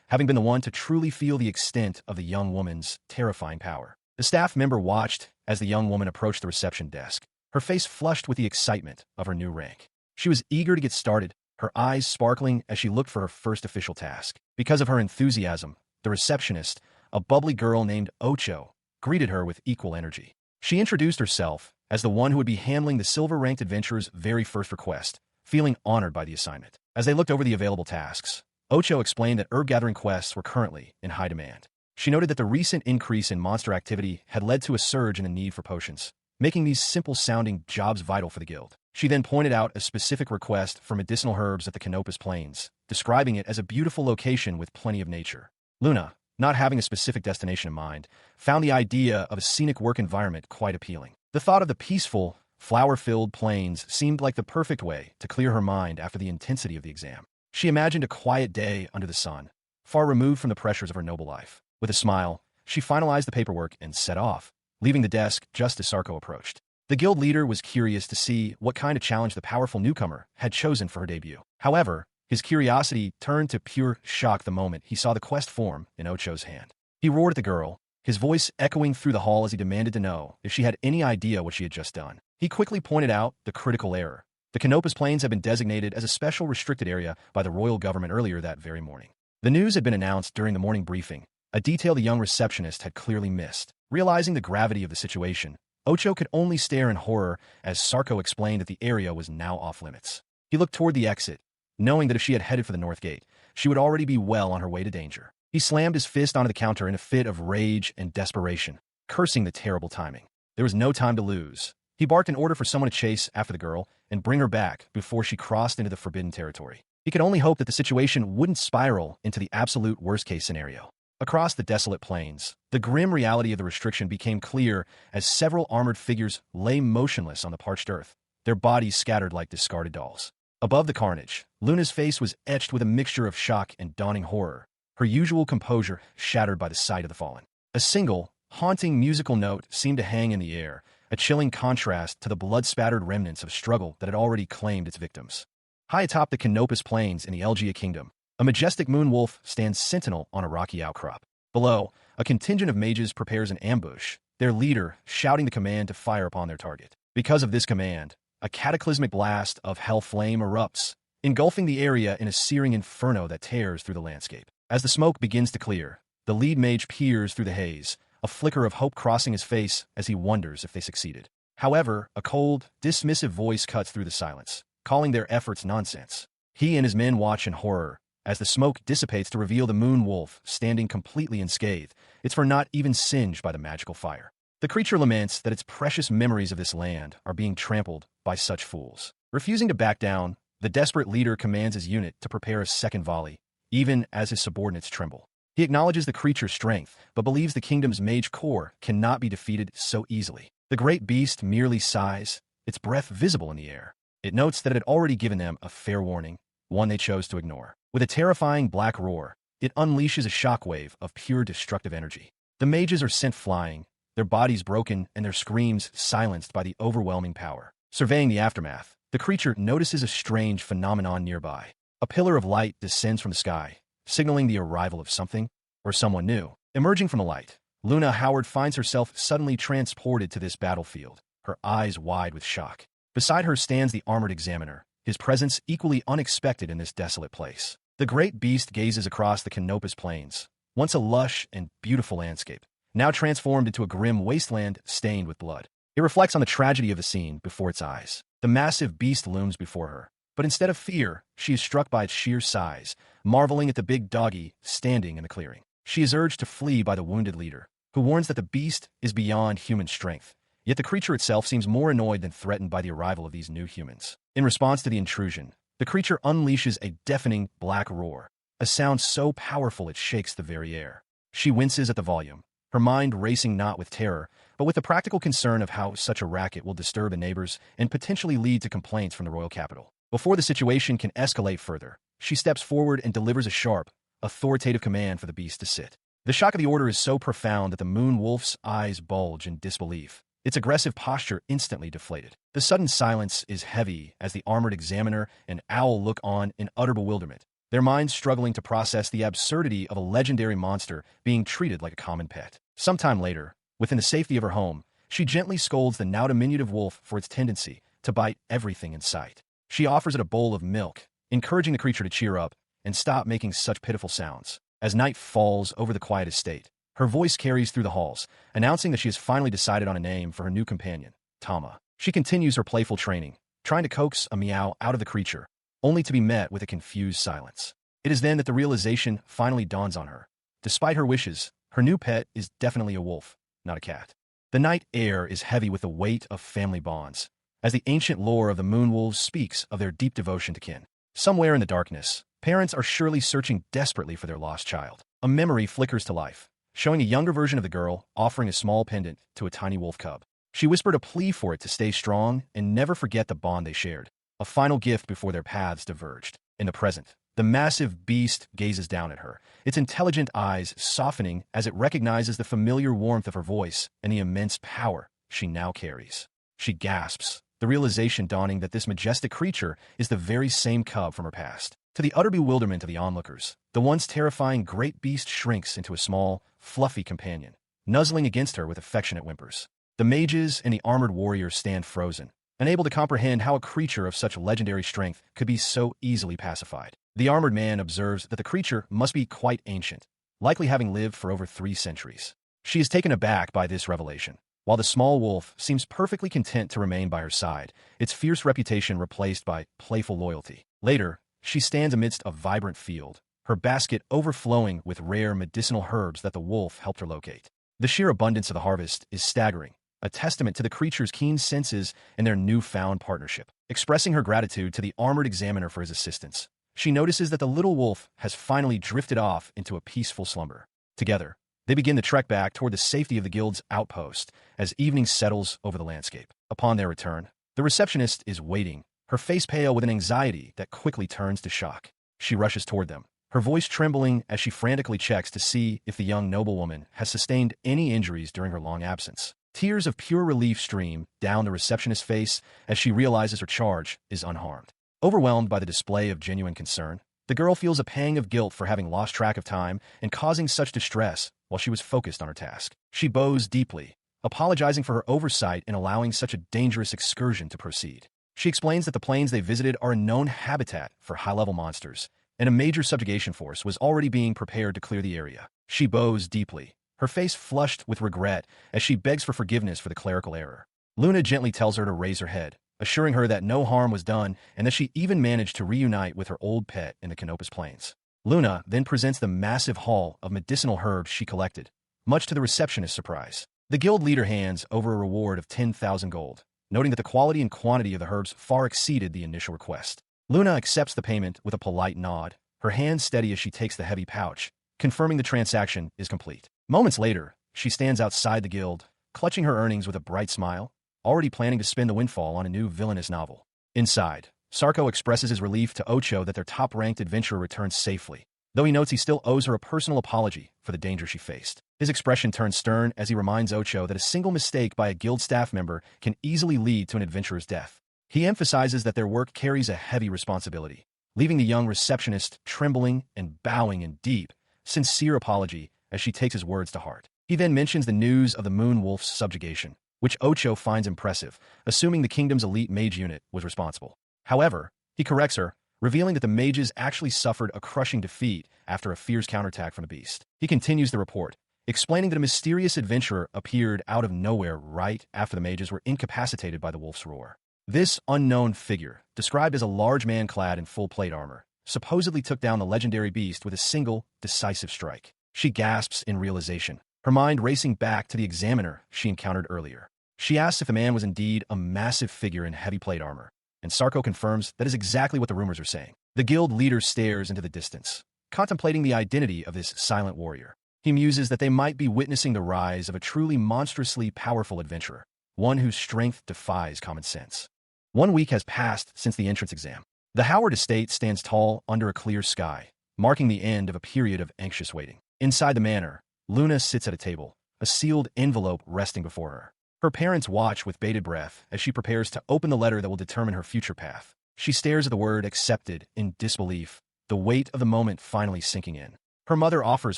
having been the one to truly feel the extent of the young woman's terrifying power. The staff member watched as the young woman approached the reception desk, her face flushed with the excitement of her new rank. She was eager to get started, her eyes sparkling as she looked for her first official task. Because of her enthusiasm, the receptionist, a bubbly girl named Ocho, greeted her with equal energy. She introduced herself as the one who would be handling the silver-ranked adventurer's very first request, feeling honored by the assignment. As they looked over the available tasks, Ocho explained that herb-gathering quests were currently in high demand. She noted that the recent increase in monster activity had led to a surge in the need for potions, making these simple-sounding jobs vital for the guild. She then pointed out a specific request for medicinal herbs at the Canopus Plains, describing it as a beautiful location with plenty of nature. Luna, not having a specific destination in mind, found the idea of a scenic work environment quite appealing. The thought of the peaceful, flower-filled plains seemed like the perfect way to clear her mind after the intensity of the exam. She imagined a quiet day under the sun, far removed from the pressures of her noble life. With a smile, she finalized the paperwork and set off, leaving the desk just as Sarko approached. The guild leader was curious to see what kind of challenge the powerful newcomer had chosen for her debut. However, his curiosity turned to pure shock the moment he saw the quest form in Ocho's hand. He roared at the girl, his voice echoing through the hall as he demanded to know if she had any idea what she had just done. He quickly pointed out the critical error. The Canopus Plains had been designated as a special restricted area by the royal government earlier that very morning. The news had been announced during the morning briefing, a detail the young receptionist had clearly missed. Realizing the gravity of the situation, Ocho could only stare in horror as Sarko explained that the area was now off-limits. He looked toward the exit, knowing that if she had headed for the north gate, she would already be well on her way to danger. He slammed his fist onto the counter in a fit of rage and desperation, cursing the terrible timing. There was no time to lose. He barked an order for someone to chase after the girl and bring her back before she crossed into the forbidden territory. He could only hope that the situation wouldn't spiral into the absolute worst-case scenario. Across the desolate plains, the grim reality of the restriction became clear as several armored figures lay motionless on the parched earth, their bodies scattered like discarded dolls. Above the carnage, Luna's face was etched with a mixture of shock and dawning horror, her usual composure shattered by the sight of the fallen. A single, haunting musical note seemed to hang in the air, a chilling contrast to the blood-spattered remnants of struggle that had already claimed its victims. High atop the Canopus Plains in the Elgia Kingdom, a majestic moon wolf stands sentinel on a rocky outcrop. Below, a contingent of mages prepares an ambush, their leader shouting the command to fire upon their target. Because of this command, a cataclysmic blast of hell flame erupts, engulfing the area in a searing inferno that tears through the landscape. As the smoke begins to clear, the lead mage peers through the haze, a flicker of hope crossing his face as he wonders if they succeeded. However, a cold, dismissive voice cuts through the silence, calling their efforts nonsense. He and his men watch in horror as the smoke dissipates to reveal the moon wolf standing completely unscathed, its fur not even singed by the magical fire. The creature laments that its precious memories of this land are being trampled by such fools. Refusing to back down, the desperate leader commands his unit to prepare a second volley, even as his subordinates tremble. He acknowledges the creature's strength, but believes the kingdom's mage core cannot be defeated so easily. The great beast merely sighs, its breath visible in the air. It notes that it had already given them a fair warning, one they chose to ignore. With a terrifying black roar, it unleashes a shockwave of pure destructive energy. The mages are sent flying, their bodies broken and their screams silenced by the overwhelming power. Surveying the aftermath, the creature notices a strange phenomenon nearby. A pillar of light descends from the sky, signaling the arrival of something or someone new. Emerging from the light, Luna Howard finds herself suddenly transported to this battlefield, her eyes wide with shock. Beside her stands the armored examiner, his presence equally unexpected in this desolate place. The great beast gazes across the Canopus Plains, once a lush and beautiful landscape, now transformed into a grim wasteland stained with blood. It reflects on the tragedy of the scene before its eyes. The massive beast looms before her, but instead of fear, she is struck by its sheer size, marveling at the big doggy standing in the clearing. She is urged to flee by the wounded leader, who warns that the beast is beyond human strength. Yet the creature itself seems more annoyed than threatened by the arrival of these new humans. In response to the intrusion, the creature unleashes a deafening black roar, a sound so powerful it shakes the very air. She winces at the volume, her mind racing not with terror, but with the practical concern of how such a racket will disturb the neighbors and potentially lead to complaints from the royal capital. Before the situation can escalate further, she steps forward and delivers a sharp, authoritative command for the beast to sit. The shock of the order is so profound that the moon wolf's eyes bulge in disbelief, its aggressive posture instantly deflated. The sudden silence is heavy as the armored examiner and Owl look on in utter bewilderment, their minds struggling to process the absurdity of a legendary monster being treated like a common pet. Sometime later, within the safety of her home, she gently scolds the now diminutive wolf for its tendency to bite everything in sight. She offers it a bowl of milk, encouraging the creature to cheer up and stop making such pitiful sounds. As night falls over the quiet estate, her voice carries through the halls, announcing that she has finally decided on a name for her new companion, Tama. She continues her playful training, trying to coax a meow out of the creature, only to be met with a confused silence. It is then that the realization finally dawns on her. Despite her wishes, her new pet is definitely a wolf, not a cat. The night air is heavy with the weight of family bonds, as the ancient lore of the moonwolves speaks of their deep devotion to kin. Somewhere in the darkness, parents are surely searching desperately for their lost child. A memory flickers to life, showing a younger version of the girl offering a small pendant to a tiny wolf cub. She whispered a plea for it to stay strong and never forget the bond they shared, a final gift before their paths diverged. In the present, the massive beast gazes down at her, its intelligent eyes softening as it recognizes the familiar warmth of her voice and the immense power she now carries. She gasps, the realization dawning that this majestic creature is the very same cub from her past. To the utter bewilderment of the onlookers, the once terrifying great beast shrinks into a small, fluffy companion, nuzzling against her with affectionate whimpers. The mages and the armored warriors stand frozen, unable to comprehend how a creature of such legendary strength could be so easily pacified. The armored man observes that the creature must be quite ancient, likely having lived for over 3 centuries. She is taken aback by this revelation, while the small wolf seems perfectly content to remain by her side, its fierce reputation replaced by playful loyalty. Later, she stands amidst a vibrant field, her basket overflowing with rare medicinal herbs that the wolf helped her locate. The sheer abundance of the harvest is staggering, a testament to the creature's keen senses and their newfound partnership. Expressing her gratitude to the armored examiner for his assistance, she notices that the little wolf has finally drifted off into a peaceful slumber. Together, they begin the trek back toward the safety of the guild's outpost as evening settles over the landscape. Upon their return, the receptionist is waiting, her face pale with an anxiety that quickly turns to shock. She rushes toward them, her voice trembling as she frantically checks to see if the young noblewoman has sustained any injuries during her long absence. Tears of pure relief stream down the receptionist's face as she realizes her charge is unharmed. Overwhelmed by the display of genuine concern, the girl feels a pang of guilt for having lost track of time and causing such distress while she was focused on her task. She bows deeply, apologizing for her oversight in allowing such a dangerous excursion to proceed. She explains that the plains they visited are a known habitat for high-level monsters, and a major subjugation force was already being prepared to clear the area. She bows deeply, her face flushed with regret as she begs for forgiveness for the clerical error. Luna gently tells her to raise her head, assuring her that no harm was done and that she even managed to reunite with her old pet in the Canopus Plains. Luna then presents the massive haul of medicinal herbs she collected, much to the receptionist's surprise. The guild leader hands over a reward of 10,000 gold, noting that the quality and quantity of the herbs far exceeded the initial request. Luna accepts the payment with a polite nod, her hands steady as she takes the heavy pouch, confirming the transaction is complete. Moments later, she stands outside the guild, clutching her earnings with a bright smile, already planning to spend the windfall on a new villainous novel. Inside, Sarko expresses his relief to Ocho that their top-ranked adventurer returns safely, though he notes he still owes her a personal apology for the danger she faced. His expression turns stern as he reminds Ocho that a single mistake by a guild staff member can easily lead to an adventurer's death. He emphasizes that their work carries a heavy responsibility, leaving the young receptionist trembling and bowing in deep, sincere apology as she takes his words to heart. He then mentions the news of the Moon Wolf's subjugation, which Ocho finds impressive, assuming the kingdom's elite mage unit was responsible. However, he corrects her, revealing that the mages actually suffered a crushing defeat after a fierce counterattack from the beast. He continues the report, explaining that a mysterious adventurer appeared out of nowhere right after the mages were incapacitated by the wolf's roar. This unknown figure, described as a large man clad in full plate armor, supposedly took down the legendary beast with a single, decisive strike. She gasps in realization, her mind racing back to the examiner she encountered earlier. She asks if the man was indeed a massive figure in heavy plate armor, and Sarko confirms that is exactly what the rumors are saying. The guild leader stares into the distance, contemplating the identity of this silent warrior. He muses that they might be witnessing the rise of a truly monstrously powerful adventurer, one whose strength defies common sense. 1 week has passed since the entrance exam. The Howard estate stands tall under a clear sky, marking the end of a period of anxious waiting. Inside the manor, Luna sits at a table, a sealed envelope resting before her. Her parents watch with bated breath as she prepares to open the letter that will determine her future path. She stares at the word accepted in disbelief, the weight of the moment finally sinking in. Her mother offers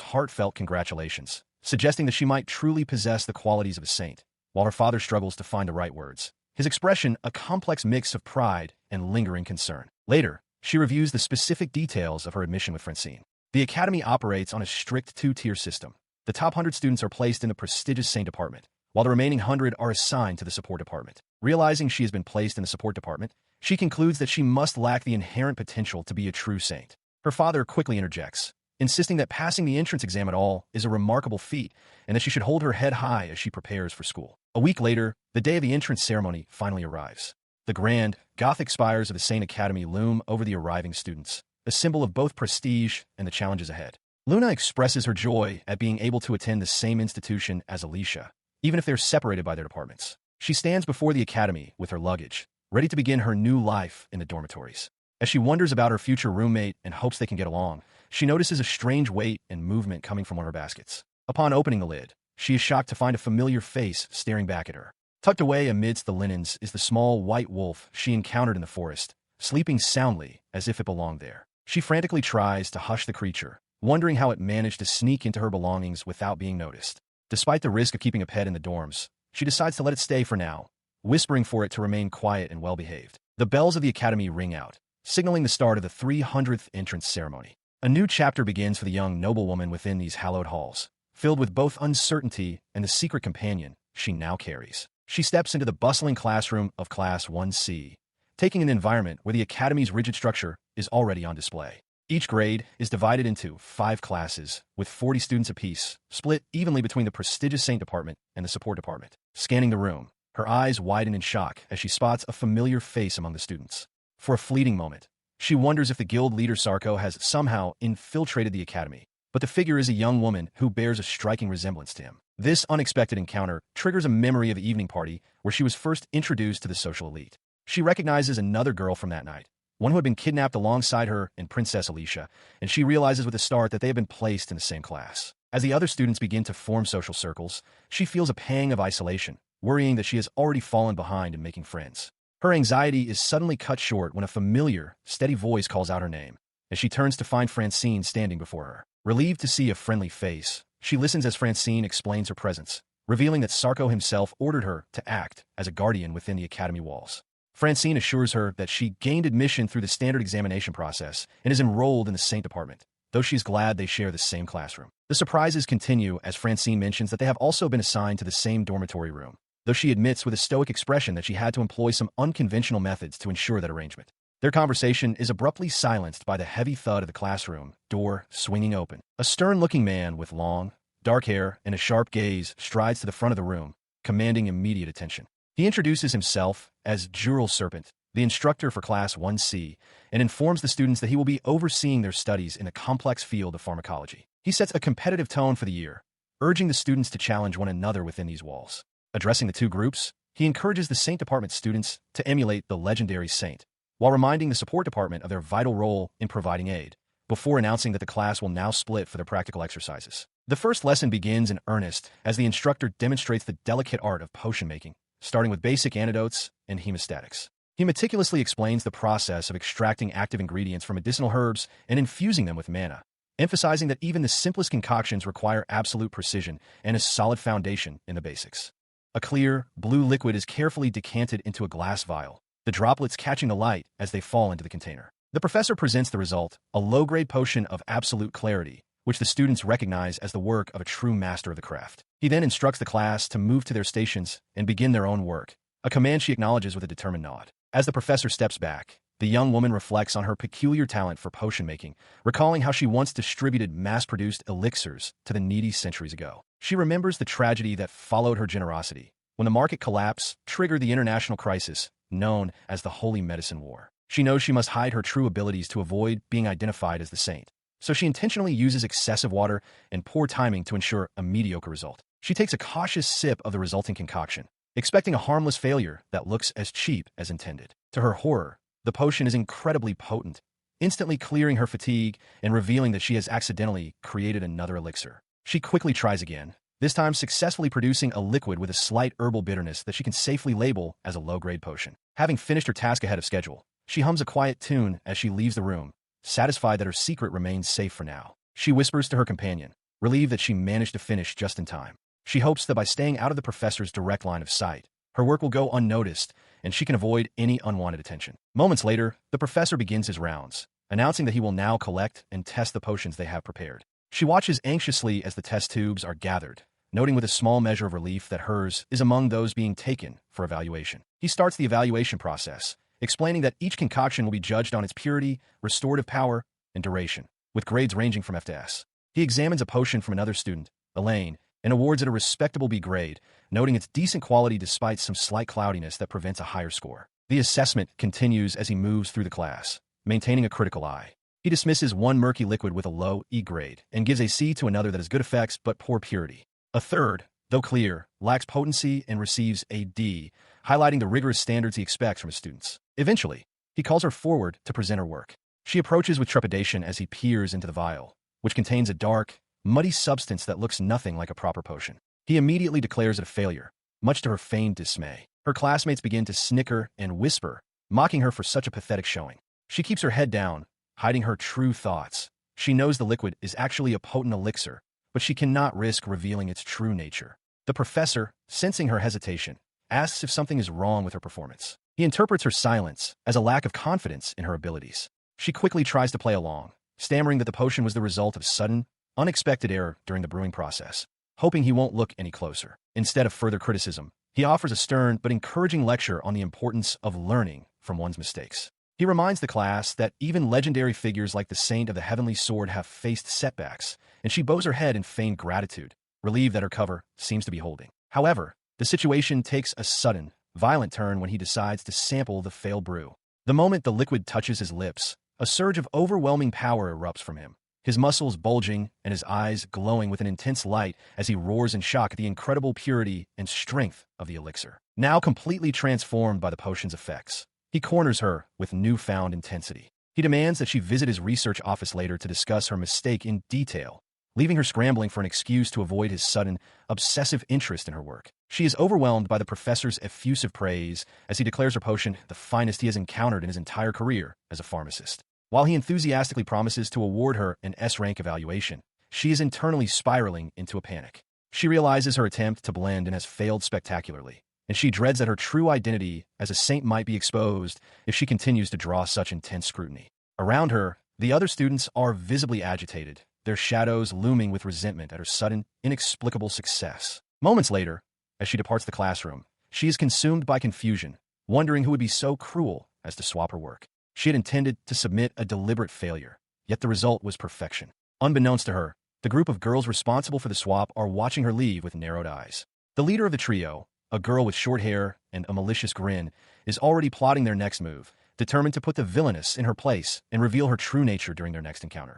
heartfelt congratulations, suggesting that she might truly possess the qualities of a saint, while her father struggles to find the right words, his expression a complex mix of pride and lingering concern. Later, she reviews the specific details of her admission with Francine. The academy operates on a strict two-tier system. The top 100 students are placed in the prestigious saint department, while the remaining 100 are assigned to the support department. Realizing she has been placed in the support department, she concludes that she must lack the inherent potential to be a true saint. Her father quickly interjects, insisting that passing the entrance exam at all is a remarkable feat and that she should hold her head high as she prepares for school. A week later, the day of the entrance ceremony finally arrives. The grand, Gothic spires of the Saint Academy loom over the arriving students, a symbol of both prestige and the challenges ahead. Luna expresses her joy at being able to attend the same institution as Alicia, even if they're separated by their departments. She stands before the academy with her luggage, ready to begin her new life in the dormitories. As she wonders about her future roommate and hopes they can get along, she notices a strange weight and movement coming from one of her baskets. Upon opening the lid, she is shocked to find a familiar face staring back at her. Tucked away amidst the linens is the small white wolf she encountered in the forest, sleeping soundly as if it belonged there. She frantically tries to hush the creature, wondering how it managed to sneak into her belongings without being noticed. Despite the risk of keeping a pet in the dorms, she decides to let it stay for now, whispering for it to remain quiet and well-behaved. The bells of the academy ring out, signaling the start of the 300th entrance ceremony. A new chapter begins for the young noblewoman within these hallowed halls, filled with both uncertainty and the secret companion she now carries. She steps into the bustling classroom of Class 1C, taking an environment where the academy's rigid structure is already on display. Each grade is divided into 5 classes, with 40 students apiece, split evenly between the prestigious Saint department and the support department. Scanning the room, her eyes widen in shock as she spots a familiar face among the students. For a fleeting moment, she wonders if the guild leader Sarko has somehow infiltrated the academy, but the figure is a young woman who bears a striking resemblance to him. This unexpected encounter triggers a memory of the evening party where she was first introduced to the social elite. She recognizes another girl from that night, one who had been kidnapped alongside her and Princess Alicia, and she realizes with a start that they have been placed in the same class. As the other students begin to form social circles, she feels a pang of isolation, worrying that she has already fallen behind in making friends. Her anxiety is suddenly cut short when a familiar, steady voice calls out her name, as she turns to find Francine standing before her. Relieved to see a friendly face, she listens as Francine explains her presence, revealing that Sarko himself ordered her to act as a guardian within the academy walls. Francine assures her that she gained admission through the standard examination process and is enrolled in the Saint department, though she's glad they share the same classroom. The surprises continue as Francine mentions that they have also been assigned to the same dormitory room, though she admits with a stoic expression that she had to employ some unconventional methods to ensure that arrangement. Their conversation is abruptly silenced by the heavy thud of the classroom door swinging open. A stern-looking man with long, dark hair and a sharp gaze strides to the front of the room, commanding immediate attention. He introduces himself as Jural Serpent, the instructor for Class 1C, and informs the students that he will be overseeing their studies in the complex field of pharmacology. He sets a competitive tone for the year, urging the students to challenge one another within these walls. Addressing the two groups, he encourages the Saint Department students to emulate the legendary Saint, while reminding the support department of their vital role in providing aid, before announcing that the class will now split for their practical exercises. The first lesson begins in earnest as the instructor demonstrates the delicate art of potion making, starting with basic antidotes and hemostatics. He meticulously explains the process of extracting active ingredients from medicinal herbs and infusing them with mana, emphasizing that even the simplest concoctions require absolute precision and a solid foundation in the basics. A clear, blue liquid is carefully decanted into a glass vial, the droplets catching the light as they fall into the container. The professor presents the result, a low-grade potion of absolute clarity, which the students recognize as the work of a true master of the craft. He then instructs the class to move to their stations and begin their own work, a command she acknowledges with a determined nod. As the professor steps back, the young woman reflects on her peculiar talent for potion making, recalling how she once distributed mass-produced elixirs to the needy centuries ago. She remembers the tragedy that followed her generosity, when the market collapse triggered the international crisis known as the Holy Medicine War. She knows she must hide her true abilities to avoid being identified as the saint, so she intentionally uses excessive water and poor timing to ensure a mediocre result. She takes a cautious sip of the resulting concoction, expecting a harmless failure that looks as cheap as intended. To her horror, the potion is incredibly potent, instantly clearing her fatigue and revealing that she has accidentally created another elixir. She quickly tries again, this time successfully producing a liquid with a slight herbal bitterness that she can safely label as a low-grade potion. Having finished her task ahead of schedule, she hums a quiet tune as she leaves the room, satisfied that her secret remains safe for now. She whispers to her companion, relieved that she managed to finish just in time. She hopes that by staying out of the professor's direct line of sight, her work will go unnoticed and she can avoid any unwanted attention. Moments later, the professor begins his rounds, announcing that he will now collect and test the potions they have prepared. She watches anxiously as the test tubes are gathered, noting with a small measure of relief that hers is among those being taken for evaluation. He starts the evaluation process, explaining that each concoction will be judged on its purity, restorative power, and duration, with grades ranging from F to S. He examines a potion from another student, Elaine, and awards it a respectable B grade, noting its decent quality despite some slight cloudiness that prevents a higher score. The assessment continues as he moves through the class, maintaining a critical eye. He dismisses one murky liquid with a low E grade and gives a C to another that has good effects but poor purity. A third, though clear, lacks potency and receives a D, highlighting the rigorous standards he expects from his students. Eventually, he calls her forward to present her work. She approaches with trepidation as he peers into the vial, which contains a dark, muddy substance that looks nothing like a proper potion. He immediately declares it a failure, much to her feigned dismay. Her classmates begin to snicker and whisper, mocking her for such a pathetic showing. She keeps her head down, hiding her true thoughts. She knows the liquid is actually a potent elixir, but she cannot risk revealing its true nature. The professor, sensing her hesitation, asks if something is wrong with her performance. He interprets her silence as a lack of confidence in her abilities. She quickly tries to play along, stammering that the potion was the result of sudden, unexpected error during the brewing process, hoping he won't look any closer. Instead of further criticism, he offers a stern but encouraging lecture on the importance of learning from one's mistakes. He reminds the class that even legendary figures like the Saint of the Heavenly Sword have faced setbacks, and she bows her head in feigned gratitude, relieved that her cover seems to be holding. However, the situation takes a sudden, violent turn when he decides to sample the failed brew. The moment the liquid touches his lips, a surge of overwhelming power erupts from him, his muscles bulging and his eyes glowing with an intense light as he roars in shock at the incredible purity and strength of the elixir. Now completely transformed by the potion's effects, he corners her with newfound intensity. He demands that she visit his research office later to discuss her mistake in detail, leaving her scrambling for an excuse to avoid his sudden, obsessive interest in her work. She is overwhelmed by the professor's effusive praise as he declares her potion the finest he has encountered in his entire career as a pharmacist. While he enthusiastically promises to award her an S-rank evaluation, she is internally spiraling into a panic. She realizes her attempt to blend and has failed spectacularly, and she dreads that her true identity as a saint might be exposed if she continues to draw such intense scrutiny. Around her, the other students are visibly agitated, their shadows looming with resentment at her sudden, inexplicable success. Moments later, as she departs the classroom, she is consumed by confusion, wondering who would be so cruel as to swap her work. She had intended to submit a deliberate failure, yet the result was perfection. Unbeknownst to her, the group of girls responsible for the swap are watching her leave with narrowed eyes. The leader of the trio, a girl with short hair and a malicious grin, is already plotting their next move, determined to put the villainess in her place and reveal her true nature during their next encounter.